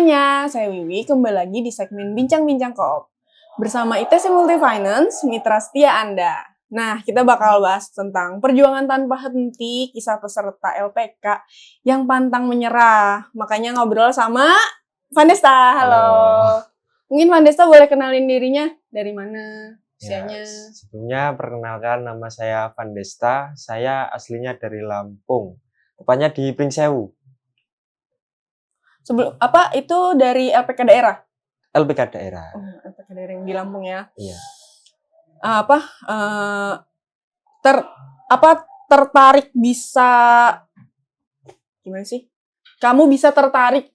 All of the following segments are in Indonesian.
semuanya, saya Wiwi kembali lagi di segmen Bincang-Bincang Koop. Bersama ITC Multifinance, mitra setia Anda. Nah, kita bakal bahas tentang perjuangan tanpa henti, kisah peserta LPK yang pantang menyerah. Makanya ngobrol sama Vandesta. Halo. Mungkin Vandesta boleh kenalin dirinya dari mana, usianya? Ya, sebelumnya perkenalkan, nama saya Vandesta. Saya aslinya dari Lampung, tepatnya di Pringsewu. Sebelum apa itu dari LPK daerah? LPK daerah. Oh, LPK daerah yang di Lampung ya. Iya. Tertarik bisa gimana sih? Kamu bisa tertarik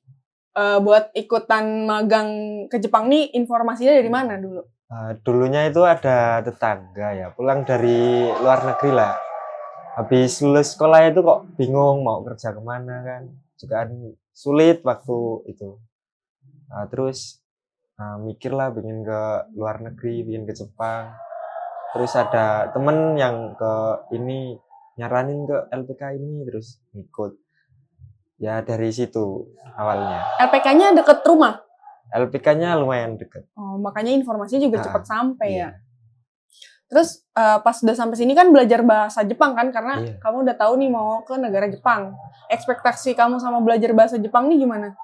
buat ikutan magang ke Jepang nih, informasinya dari mana dulu? Dulunya itu ada tetangga ya, pulang dari luar negeri lah. Habis lulus sekolah itu kok bingung mau kerja kemana kan, juga kan sulit waktu itu. Terus mikirlah pengen ke luar negeri, pengen ke Jepang. Terus ada temen yang ke ini nyaranin ke LPK ini, terus ikut. Ya dari situ awalnya. LPK-nya deket rumah? LPK-nya lumayan deket. Oh, makanya informasinya juga cepat sampai iya. ya. Terus pas udah sampai sini kan belajar bahasa Jepang kan, karena kamu udah tahu nih mau ke negara Jepang. Ekspektasi kamu sama belajar bahasa Jepang nih gimana?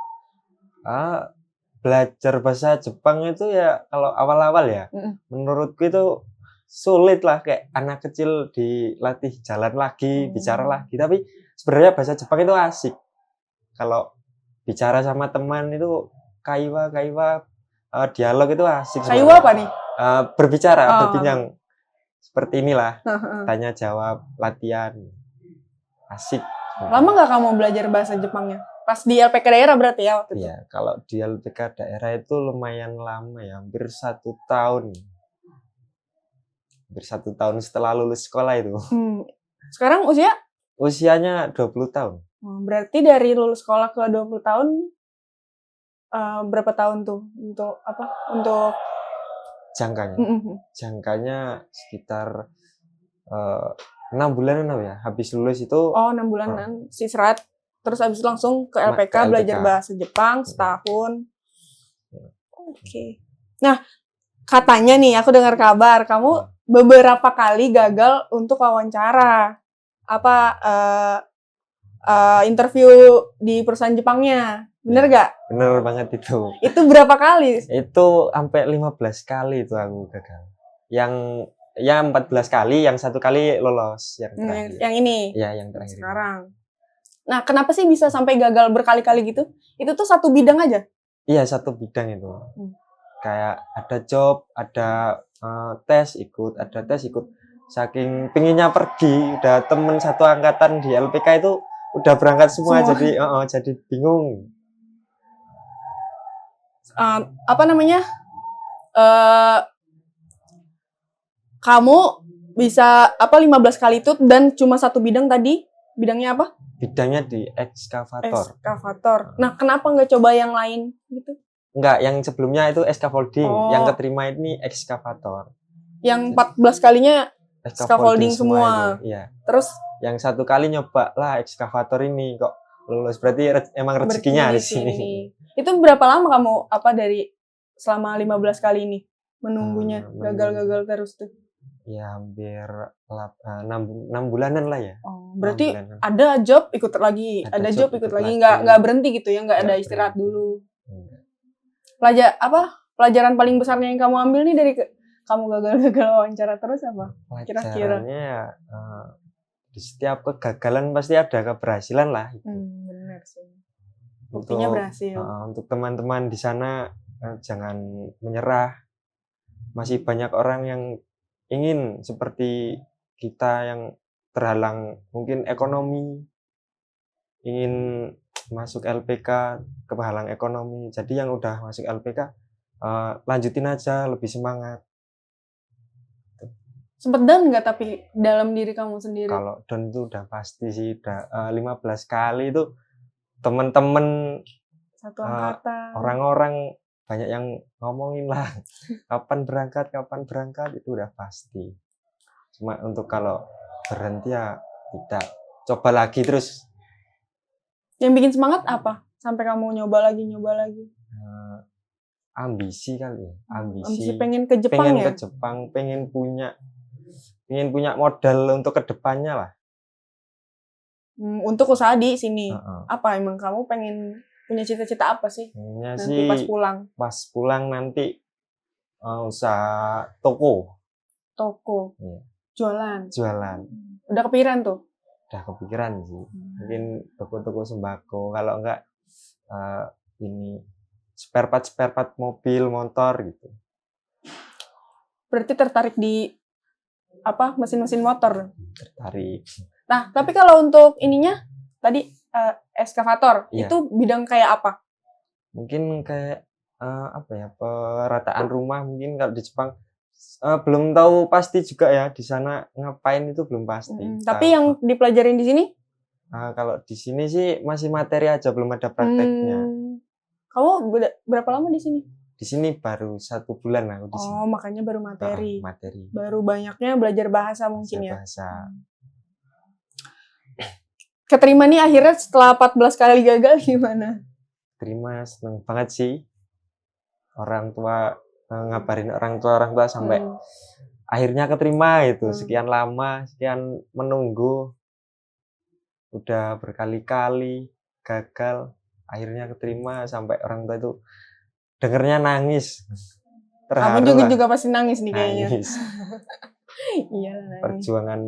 Belajar bahasa Jepang itu ya kalau awal-awal ya, menurutku itu sulit lah, kayak anak kecil dilatih jalan lagi, bicara lagi. Tapi sebenarnya bahasa Jepang itu asik. Kalau bicara sama teman itu kaiwa, dialog itu asik. Kaiwa apa nih? Berbicara, berbincang. Seperti inilah, tanya jawab, latihan. Asik. Lama nggak kamu belajar bahasa Jepangnya? Pas di LPK daerah berarti ya waktu itu? Iya, kalau di LPK daerah itu lumayan lama ya, hampir 1 tahun. Hampir 1 tahun setelah lulus sekolah itu. Sekarang Usianya 20 tahun. Berarti dari lulus sekolah ke 20 tahun, berapa tahun tuh untuk apa? Untuk jangkanya. Jangkanya sekitar 6 bulanan ya. Habis lulus itu. Oh, 6 bulanan sisrat. Terus habis langsung ke LPK belajar bahasa Jepang setahun. Oke. Nah, katanya nih aku dengar kabar kamu beberapa kali gagal untuk wawancara. Interview di perusahaan Jepangnya. Bener gak? Bener banget itu. Itu berapa kali? Itu sampai 15 kali itu aku gagal. Yang 14 kali, yang 1 kali lolos, yang terakhir. Yang ini? Iya, yang terakhir. Sekarang. Nah, kenapa sih bisa sampai gagal berkali-kali gitu? Itu tuh satu bidang aja? Iya, satu bidang itu. Kayak ada job, ada tes ikut, ada tes ikut. Saking pinginnya pergi, udah temen satu angkatan di LPK itu udah berangkat semua. Jadi bingung. Kamu bisa 15 kali itu dan cuma satu bidang tadi? Bidangnya apa? Bidangnya di ekskavator. Nah, kenapa nggak coba yang lain gitu? Enggak, yang sebelumnya itu scaffolding. Yang keterima ini ekskavator. Yang 14 kalinya scaffolding semua. Iya. Terus yang 1 kali nyoba lah ekskavator ini kok lulus. Berarti emang rezekinya di sini. Itu berapa lama kamu dari selama 15 kali ini menunggunya? Gagal-gagal terus tuh. Ya hampir 6 bulanan lah ya. Oh, berarti ada job ikut lagi, ada job ikut lagi, nggak berhenti gitu ya, nggak ada istirahat dulu. Pelajaran paling besarnya yang kamu ambil nih dari kamu gagal-gagal wawancara terus apa? Kira-kira? Pelajarannya di setiap kegagalan pasti ada keberhasilan lah. Benar sih. Buktinya berhasil. Untuk teman-teman di sana jangan menyerah. Masih banyak orang yang ingin seperti kita yang terhalang mungkin ekonomi, ingin masuk LPK kehalang ekonomi. Jadi yang udah masuk LPK lanjutin aja, lebih semangat. Sempet down nggak tapi dalam diri kamu sendiri? Kalau down itu udah pasti sih, udah 15 kali itu temen-temen satu angkatan, orang-orang banyak yang ngomongin lah kapan berangkat itu udah pasti. Cuma untuk kalau berhenti ya tidak, coba lagi terus. Yang bikin semangat apa sampai kamu nyoba lagi? Eh, ambisi kali ya, Ambisi ambisi. pengen ke Jepang Pengen ya? ke Jepang, pengen punya modal untuk kedepannya lah. Untuk usaha di sini. Heeh. Apa emang kamu pengen punya cita-cita apa sih? Pengennya Nanti sih pas pulang, nanti usaha toko, toko, Iya. jualan. Jualan. Udah kepikiran tuh? Udah kepikiran sih. Mungkin toko-toko sembako, kalau enggak ini spare part mobil, motor gitu. Berarti tertarik di apa, mesin-mesin motor? Tertarik. Nah, tapi kalau untuk ininya tadi eskavator, Iya. itu bidang kayak apa? Mungkin kayak apa ya, perataan rumah mungkin kalau di Jepang. Belum tahu pasti juga ya di sana ngapain, itu belum pasti. Tapi yang dipelajarin di sini? Kalau di sini sih masih materi aja, belum ada prakteknya. Kamu berapa lama di sini? Di sini baru 1 bulan aku di sini. Oh, makanya baru materi. Materi. Baru banyaknya belajar bahasa mungkin ya. Bahasa. Keterima nih akhirnya setelah 14 kali gagal gimana? Terima, seneng banget sih. Orang tua ngabarin orang tua sampai akhirnya keterima itu. Sekian lama, sekian menunggu. Udah berkali-kali gagal, akhirnya keterima, sampai orang tua itu dengernya nangis. Terharu. Kamu juga pasti nangis nih kayaknya. Nangis. Iya, nangis. Perjuangan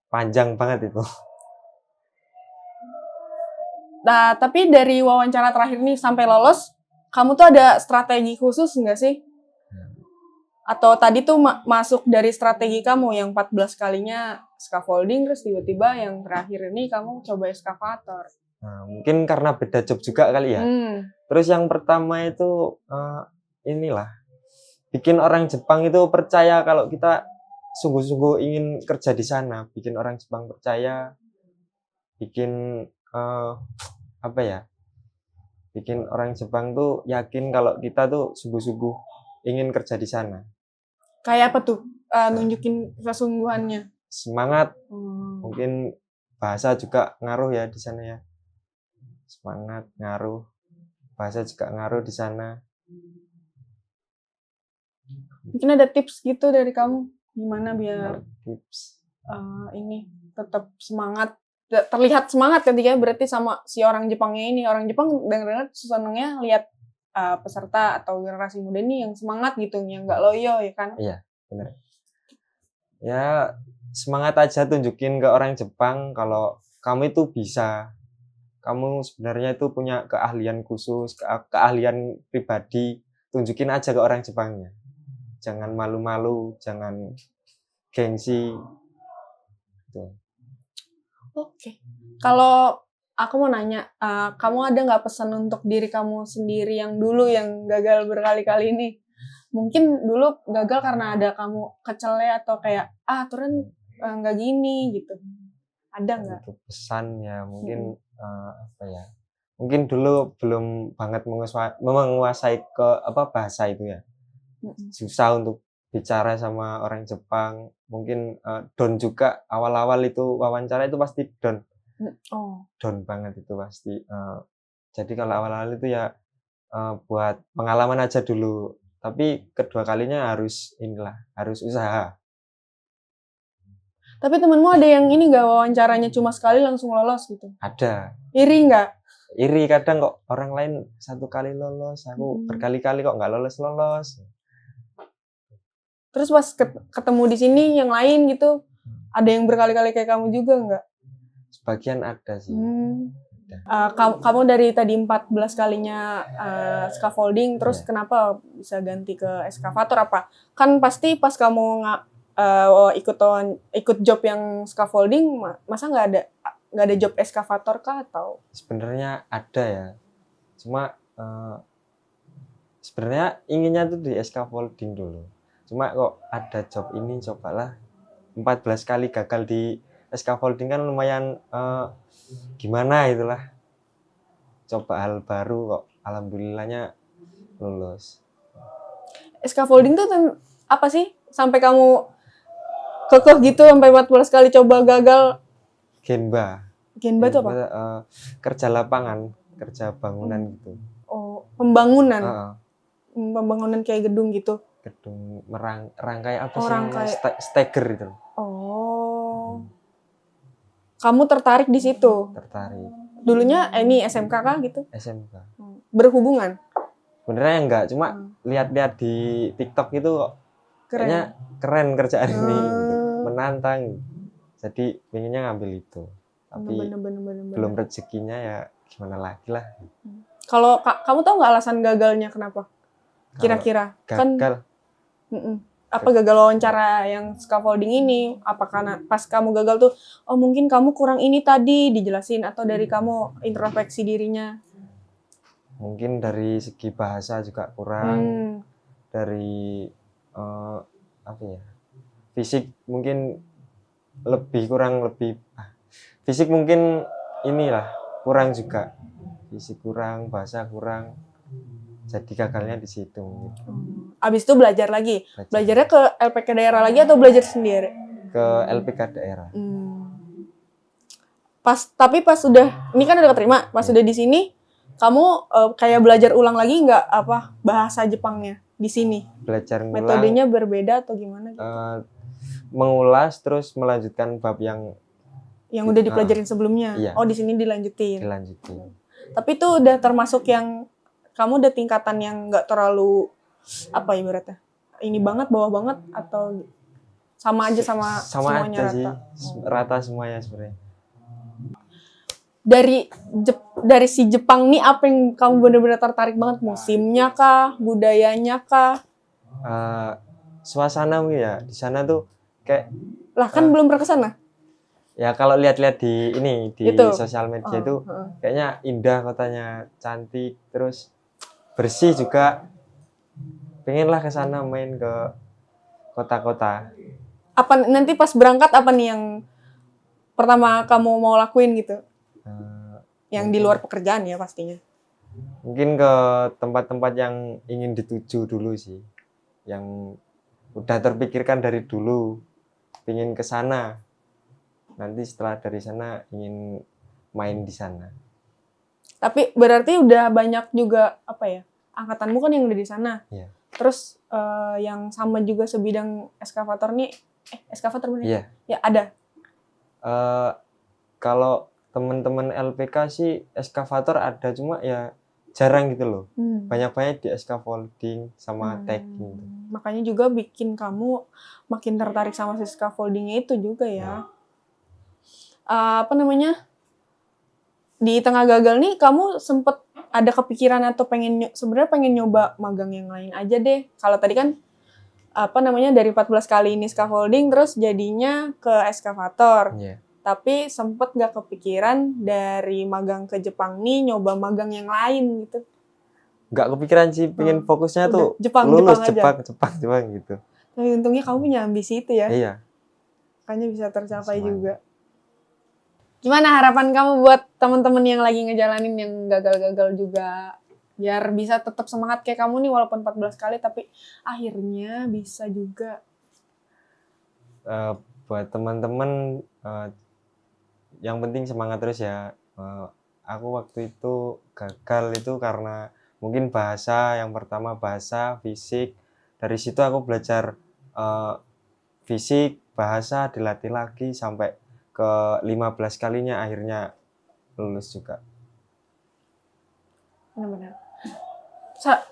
panjang banget itu. Nah, tapi dari wawancara terakhir nih sampai lolos, kamu tuh ada strategi khusus nggak sih? Atau tadi tuh masuk dari strategi kamu yang 14 kalinya scaffolding, terus tiba-tiba yang terakhir ini kamu coba eskavator? Nah, mungkin karena beda job juga kali ya. Terus yang pertama itu inilah, bikin orang Jepang itu percaya kalau kita sungguh-sungguh ingin kerja di sana. Bikin orang Jepang percaya, bikin apa ya, bikin orang Jepang tuh yakin kalau kita tuh sungguh-sungguh ingin kerja di sana. Kayak apa tuh nunjukin kesungguhannya? Semangat. Mungkin bahasa juga ngaruh ya di sana ya. Semangat ngaruh, bahasa juga ngaruh di sana. Mungkin ada tips gitu dari kamu, gimana biar tips ini tetap semangat, terlihat semangat ketika berarti sama si orang Jepangnya ini. Orang Jepang dengar-dengar senangnya lihat peserta atau generasi muda ini yang semangat gitu, yang nggak loyo ya kan? Iya, benar. Ya, semangat aja, tunjukin ke orang Jepang kalau kamu itu bisa. Kamu sebenarnya itu punya keahlian khusus, keahlian pribadi. Tunjukin aja ke orang Jepangnya. Jangan malu-malu, jangan gengsi. Gitu. Oke. Kalau aku mau nanya, kamu ada nggak pesan untuk diri kamu sendiri yang dulu yang gagal berkali-kali ini? Mungkin dulu gagal karena ada kamu kecelnya atau kayak turun nggak gini gitu. Ada nggak? Untuk pesan ya mungkin apa ya? Mungkin dulu belum banget menguasai bahasa itu ya. Susah untuk bicara sama orang Jepang. Mungkin down juga awal-awal itu wawancara itu pasti down. Down banget itu pasti. Jadi kalau awal-awal itu ya buat pengalaman aja dulu. Tapi kedua kalinya harus usaha. Tapi temenmu ada yang ini nggak wawancaranya cuma sekali langsung lolos gitu? Ada. Iri nggak? Iri kadang kok, orang lain 1 kali lolos, aku berkali-kali kok nggak lolos. Terus pas ketemu di sini yang lain gitu, ada yang berkali-kali kayak kamu juga nggak? Sebagian ada sih. Kamu dari tadi 14 kalinya scaffolding, terus kenapa bisa ganti ke eskavator apa? Kan pasti pas kamu ikut job yang scaffolding, masa nggak ada job eskavator kah atau? Sebenarnya ada ya, cuma sebenarnya inginnya tuh di scaffolding dulu. Cuma kok ada job ini, cobalah 14 kali gagal di scaffolding kan lumayan gimana itulah. Coba hal baru kok, alhamdulillahnya lulus. Scaffolding tuh apa sih? Sampai kamu kekeh gitu sampai 14 kali coba gagal? Genba Genba itu apa? Kerja lapangan, kerja bangunan gitu. Oh, pembangunan. Heeh. Pembangunan kayak gedung gitu. Gedung rangkai apa Oh, sih rangkai. namanya? Steger itu. Oh. Kamu tertarik di situ? Tertarik. Dulunya ini SMK kah gitu? SMK. Berhubungan? Sebenarnya enggak, cuma lihat-lihat di TikTok itu kok kayaknya keren kerjaan ini gitu. Menantang. Jadi pengennya ngambil itu. Tapi Bener. belum rezekinya ya gimana lagi lah. Kalau kamu tahu nggak alasan gagalnya kenapa? Kira-kira kan Gagal. apa gagal wawancara yang scaffolding ini? Apa karena pas kamu gagal tuh, oh mungkin kamu kurang ini tadi dijelasin atau dari kamu introspeksi dirinya? Mungkin dari segi bahasa juga kurang, dari apa ya, fisik mungkin fisik mungkin inilah kurang juga, fisik kurang, bahasa kurang, jadi gagalnya di situ mungkin. Abis itu belajar lagi, belajarnya ke LPK daerah lagi atau belajar sendiri? Ke LPK daerah. Tapi pas udah, ini kan udah keterima, pas udah di sini, kamu kayak belajar ulang lagi nggak apa bahasa Jepangnya di sini? Belajar ngulang. Metodenya berbeda atau gimana? Gitu? Mengulas terus melanjutkan bab yang udah dipelajarin sebelumnya. Iya. Oh di sini dilanjutin. Tapi itu udah termasuk yang kamu udah tingkatan yang nggak terlalu apa ibaratnya ini banget bawah banget atau sama aja sama semuanya aja rata? Rata semuanya sebenarnya. Dari si Jepang nih apa yang kamu benar-benar tertarik banget? Musimnya kah, budayanya kah? Suasana mungkin ya di sana tuh kayak lah kan belum pernah kesana. Ya kalau lihat-lihat di itu. Sosial media itu kayaknya indah kotanya, cantik, terus bersih juga. Pengenlah ke sana main ke kota-kota. Apa nanti pas berangkat apa nih yang pertama kamu mau lakuin gitu? Yang di luar pekerjaan ya pastinya. Mungkin ke tempat-tempat yang ingin dituju dulu sih. Yang udah terpikirkan dari dulu. Pengen ke sana. Nanti setelah dari sana ingin main di sana. Tapi berarti udah banyak juga apa ya? Angkatanmu kan yang udah di sana. Iya. Terus yang sama juga sebidang eskavator nih, eskavator bener? Iya. Ya ada. Kalau teman-teman LPK sih eskavator ada, cuma ya jarang gitu loh. Banyak-banyak di scaffolding sama tagging. Makanya juga bikin kamu makin tertarik sama si scaffoldingnya itu juga ya. Di tengah gagal nih kamu sempet ada kepikiran atau sebenarnya pengen nyoba magang yang lain aja deh. Kalau tadi kan dari 14 kali ini scaffolding terus jadinya ke eskavator. Yeah. Tapi sempet gak kepikiran dari magang ke Jepang nih nyoba magang yang lain gitu. Gak kepikiran sih, pengen fokusnya tuh lulus Jepang gitu. Tapi untungnya kamu punya ambisi itu ya. Iya. Makanya bisa tercapai juga. Gimana harapan kamu buat teman-teman yang lagi ngejalanin yang gagal-gagal juga? Biar bisa tetap semangat kayak kamu nih walaupun 14 kali tapi akhirnya bisa juga. Buat teman-teman yang penting semangat terus ya. Aku waktu itu gagal itu karena mungkin bahasa, yang pertama bahasa, fisik. Dari situ aku belajar fisik, bahasa, dilatih lagi sampai ke 15 kalinya akhirnya lulus juga. Benar-benar.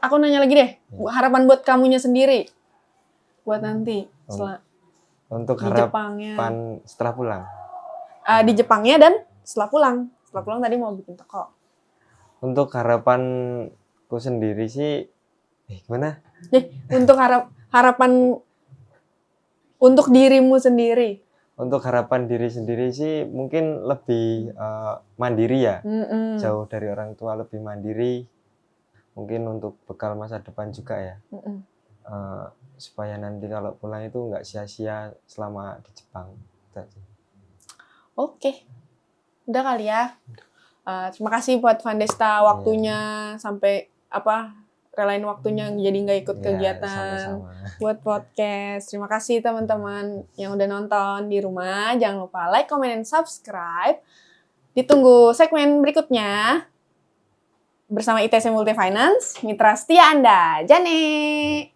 Aku nanya lagi deh, harapan buat kamunya sendiri. Buat nanti untuk di Jepangnya. Setelah pulang. Di Jepangnya dan setelah pulang. Setelah pulang tadi mau bikin toko. Untuk harapanku sendiri sih, gimana? Untuk harapan untuk dirimu sendiri. Untuk harapan diri sendiri sih mungkin lebih mandiri ya. Jauh dari orang tua, lebih mandiri. Mungkin untuk bekal masa depan juga ya. Supaya nanti kalau pulang itu nggak sia-sia selama di Jepang. Oke. Udah kali ya. Terima kasih buat Vandesta waktunya sampai relain waktunya jadi nggak ikut kegiatan sama-sama. Buat podcast. Terima kasih teman-teman yang udah nonton di rumah. Jangan lupa like, comment, dan subscribe. Ditunggu segmen berikutnya. bersama ITC Multifinance, mitra setia Anda, Jane.